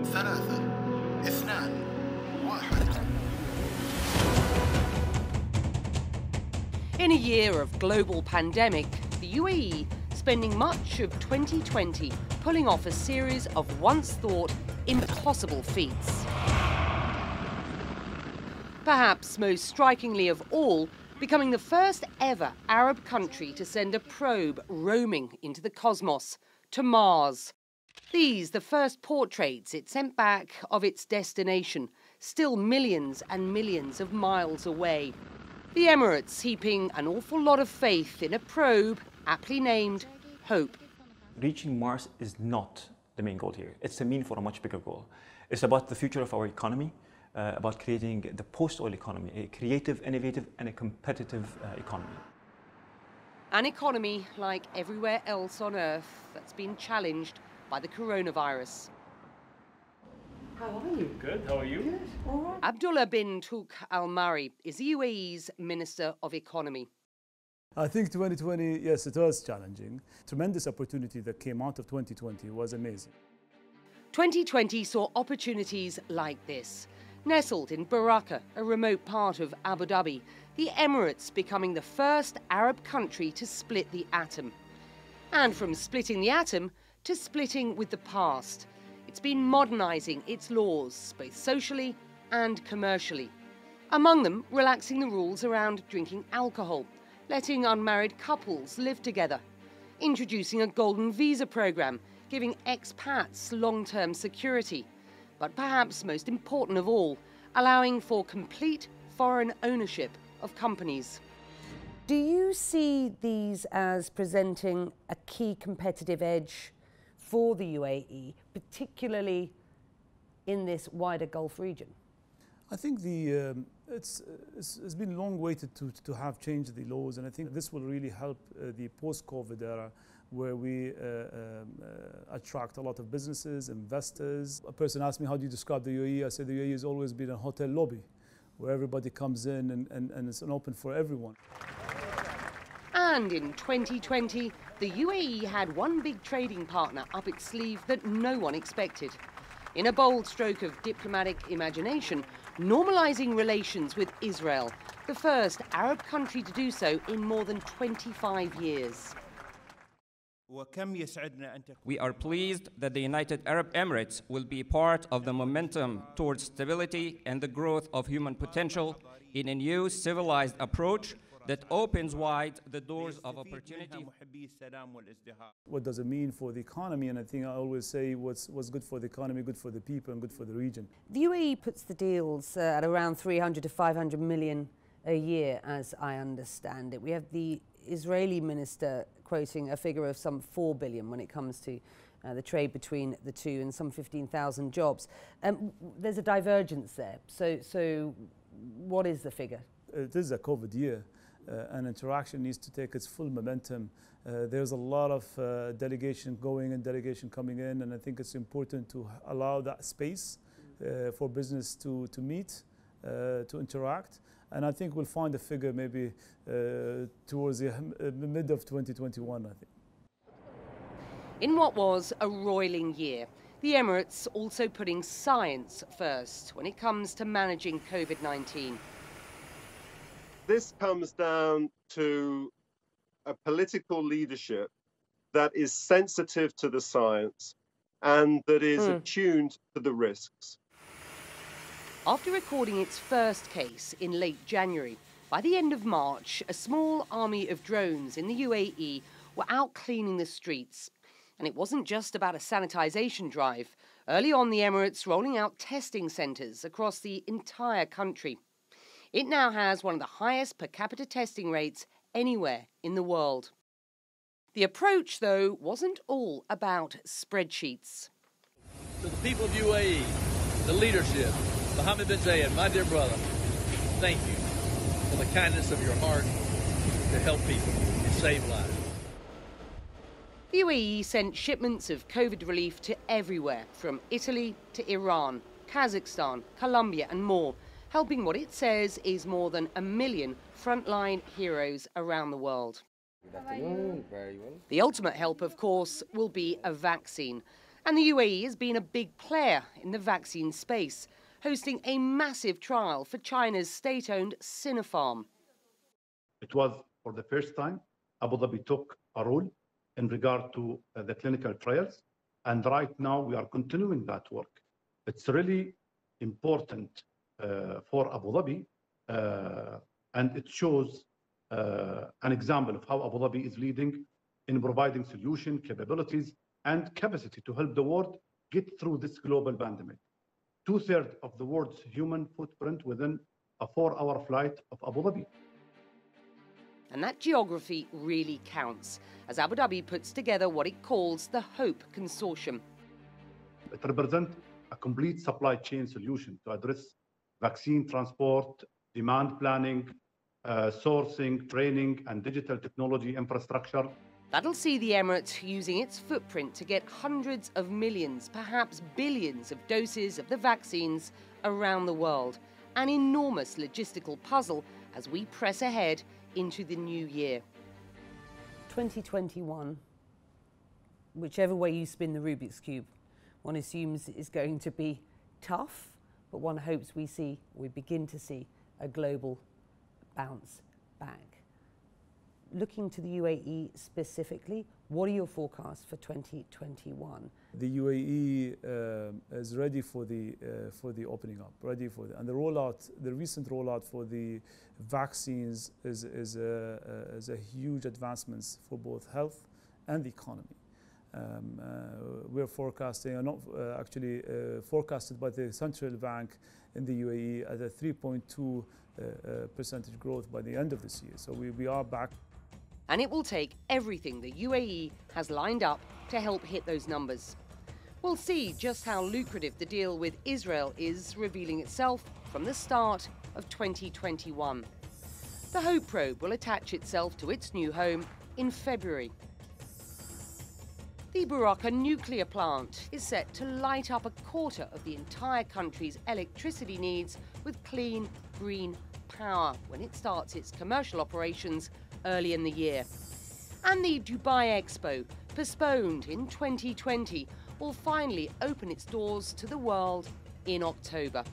3 2 1. In a year of global pandemic, the UAE spending much of 2020 pulling off a series of once-thought impossible feats. Perhaps most strikingly of all, becoming the first ever Arab country to send a probe roaming into the cosmos, to Mars. These, the first portraits it sent back of its destination, still millions and millions of miles away. The Emirates heaping an awful lot of faith in a probe aptly named Hope. Reaching Mars is not the main goal here. It's a mean for a much bigger goal. It's about the future of our economy, about creating the post-oil economy, a creative, innovative, and a competitive economy. An economy, like everywhere else on Earth, that's been challenged by the coronavirus. How are you? Good, how are you? Good, all right. Abdullah bin Tuq al-Mari is the UAE's Minister of Economy. I think 2020, yes, it was challenging. Tremendous opportunity that came out of 2020 was amazing. 2020 saw opportunities like this. Nestled in Baraka, a remote part of Abu Dhabi, the Emirates becoming the first Arab country to split the atom. And from splitting the atom to splitting with the past. It's been modernising its laws, both socially and commercially. Among them, relaxing the rules around drinking alcohol, letting unmarried couples live together, introducing a golden visa programme, giving expats long-term security, but perhaps most important of all, allowing for complete foreign ownership of companies. Do you see these as presenting a key competitive edge for the UAE, particularly in this wider Gulf region? I think it's been long waited to have changed the laws, and I think this will really help the post-COVID era, where we attract a lot of businesses, investors. A person asked me, how do you describe the UAE? I said the UAE has always been a hotel lobby, where everybody comes in and it's open for everyone. And in 2020, the UAE had one big trading partner up its sleeve that no one expected. In a bold stroke of diplomatic imagination, normalising relations with Israel, the first Arab country to do so in more than 25 years. We are pleased that the United Arab Emirates will be part of the momentum towards stability and the growth of human potential in a new civilized approach that opens wide the doors of opportunity. What does it mean for the economy? And I think I always say what's good for the economy, good for the people, and good for the region. The UAE puts the deals at around 300 to 500 million a year, as I understand it. We have the Israeli minister quoting a figure of some 4 billion when it comes to the trade between the two, and some 15,000 jobs. There's a divergence there. So what is the figure? It is a COVID year. And interaction needs to take its full momentum. There's a lot of delegation going and delegation coming in, and I think it's important to allow that space for business to meet, to interact. And I think we'll find a figure maybe towards the mid of 2021, I think. In what was a roiling year, the Emirates also putting science first when it comes to managing COVID-19. This comes down to a political leadership that is sensitive to the science and that is attuned to the risks. After recording its first case in late January, by the end of March, a small army of drones in the UAE were out cleaning the streets. And it wasn't just about a sanitisation drive. Early on, the Emirates rolling out testing centres across the entire country. It now has one of the highest per capita testing rates anywhere in the world. The approach, though, wasn't all about spreadsheets. To the people of UAE, the leadership, Mohammed bin Zayed, my dear brother, thank you for the kindness of your heart to help people and save lives. The UAE sent shipments of COVID relief to everywhere, from Italy to Iran, Kazakhstan, Colombia and more, helping what it says is more than 1 million frontline heroes around the world. Good afternoon, very well. The ultimate help, of course, will be a vaccine. And the UAE has been a big player in the vaccine space, hosting a massive trial for China's state-owned Sinopharm. It was for the first time Abu Dhabi took a role in regard to the clinical trials. And right now we are continuing that work. It's really important for Abu Dhabi, and it shows an example of how Abu Dhabi is leading in providing solution, capabilities, and capacity to help the world get through this global pandemic. 2/3 of the world's human footprint within a 4-hour flight of Abu Dhabi. And that geography really counts, as Abu Dhabi puts together what it calls the HOPE Consortium. It represents a complete supply chain solution to address vaccine transport, demand planning, sourcing, training, and digital technology infrastructure. That'll see the Emirates using its footprint to get hundreds of millions, perhaps billions of doses of the vaccines around the world. An enormous logistical puzzle as we press ahead into the new year. 2021, whichever way you spin the Rubik's Cube, one assumes is going to be tough, but one hopes we begin to see a global bounce back. Looking to the UAE specifically, what are your forecasts for 2021? The UAE is ready for the opening up, and the rollout. The recent rollout for the vaccines is a huge advancement for both health and the economy. We're forecasting, actually forecasted by the central bank in the UAE at a 3.2% growth by the end of this year. So we are back. And it will take everything the UAE has lined up to help hit those numbers. We'll see just how lucrative the deal with Israel is revealing itself from the start of 2021. The HOPE probe will attach itself to its new home in February. The Baraka nuclear plant is set to light up a quarter of the entire country's electricity needs with clean, green power when it starts its commercial operations early in the year. And the Dubai Expo, postponed in 2020, will finally open its doors to the world in October.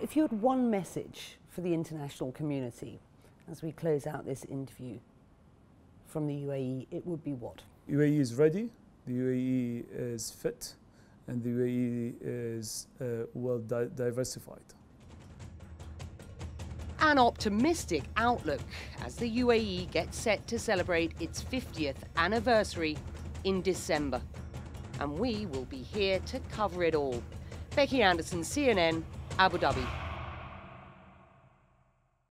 If you had one message for the international community as we close out this interview from the UAE, it would be what? UAE is ready, the UAE is fit, and the UAE is well diversified. An optimistic outlook as the UAE gets set to celebrate its 50th anniversary in December. And we will be here to cover it all. Becky Anderson, CNN, Abu Dhabi.